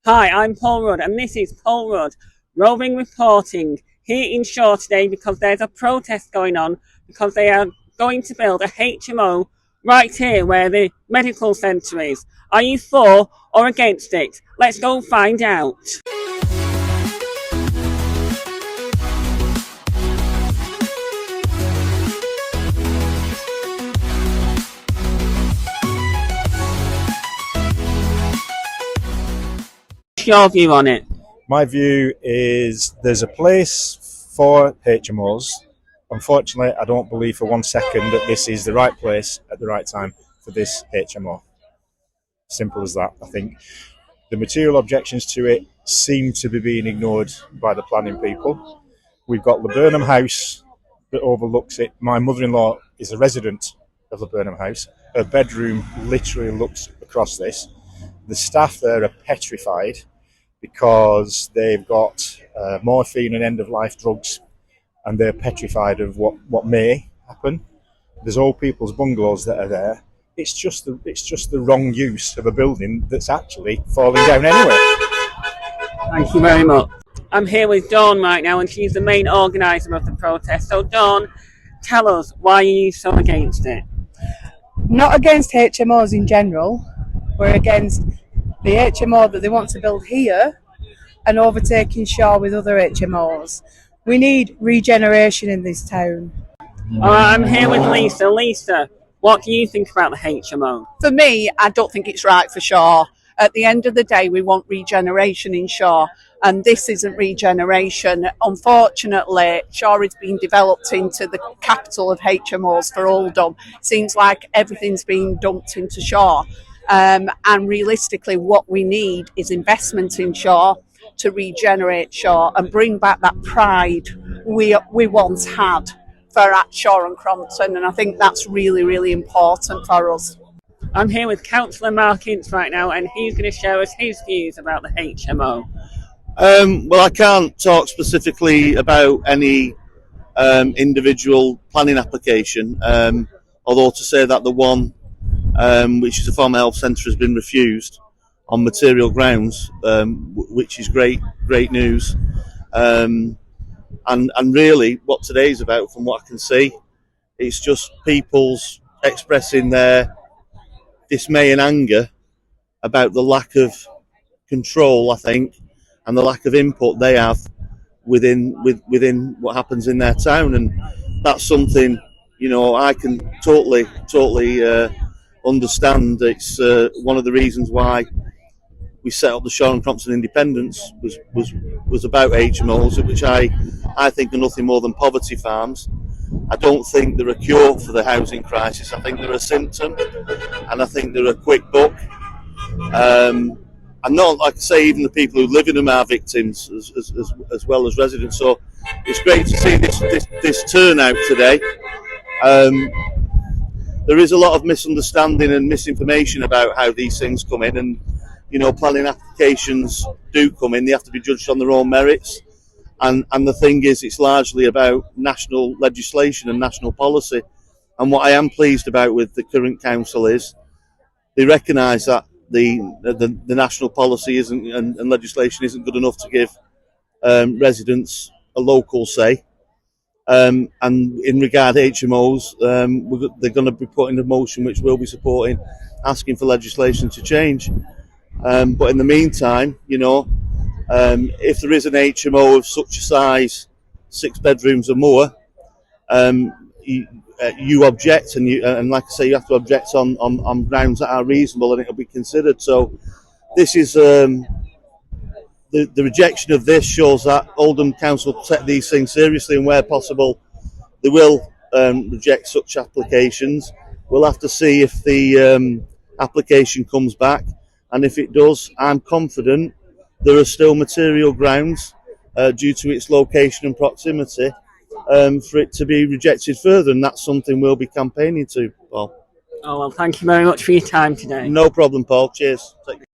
Hi, I'm Paul Rudd, and this is Paul Rudd, roving reporting here in Shaw today because there's a protest going on because they are going to build a HMO right here where the medical centre is. Are you for or against it? Let's go find out. What's your view on it? My view is there's a place for HMOs. Unfortunately, I don't believe for 1 second that this is the right place at the right time for this HMO. Simple as that. I think the material objections to it seem to be being ignored by the planning people. We've got Laburnum House that overlooks it. My mother-in-law is a resident of Laburnum House. Her bedroom literally looks across this. The staff there are petrified because they've got morphine and end-of-life drugs, and they're petrified of what may happen. There's old people's bungalows that are there. It's just the wrong use of a building that's actually falling down anyway. Thank you very much. I'm here with Dawn right now, and she's the main organiser of the protest. So, Dawn, tell us, why are you so against it? Not against HMOs in general. We're against the HMO that they want to build here and overtaking Shaw with other HMOs. We need regeneration in this town. I'm here with Lisa. Lisa, what do you think about the HMO? For me, I don't think it's right for Shaw. At the end of the day, we want regeneration in Shaw, and this isn't regeneration. Unfortunately, Shaw is being developed into the capital of HMOs for Oldham. Seems like everything's being dumped into Shaw. And realistically, what we need is investment in Shaw to regenerate Shaw and bring back that pride we once had for at Shaw and Crompton. And I think that's really, really important for us. I'm here with Councillor Mark Ince right now, and he's going to show us his views about the HMO. Well, I can't talk specifically about any individual planning application, although to say that the one which is a former health centre has been refused on material grounds, which is great news. And really, what today's about, from what I can see, it's just people's expressing their dismay and anger about the lack of control, I think, and the lack of input they have within what happens in their town. And that's something, I can totally understand. It's one of the reasons why we set up the Shaw and Crompton Independence was about HMOs, which I think are nothing more than poverty farms. I don't think they're a cure for the housing crisis. I think they're a symptom, and I think they're a quick buck. And not, like I say, even the people who live in them are victims as well as residents. So it's great to see this turnout today. There is a lot of misunderstanding and misinformation about how these things come in, and planning applications do come in. They have to be judged on their own merits. And the thing is, it's largely about national legislation and national policy. And what I am pleased about with the current council is they recognise that the national policy isn't and legislation isn't good enough to give residents a local say. And in regard to HMOs, they're going to be putting a motion which we'll be supporting, asking for legislation to change. But in the meantime, if there is an HMO of such a size, 6 bedrooms or more, you object, and like I say, you have to object on grounds that are reasonable, and it'll be considered. So this is the rejection of this shows that Oldham Council take these things seriously, and where possible, they will reject such applications. We'll have to see if the application comes back, and if it does, I'm confident there are still material grounds due to its location and proximity for it to be rejected further, and that's something we'll be campaigning to, Paul. Oh, well, thank you very much for your time today. No problem, Paul. Cheers. Take care.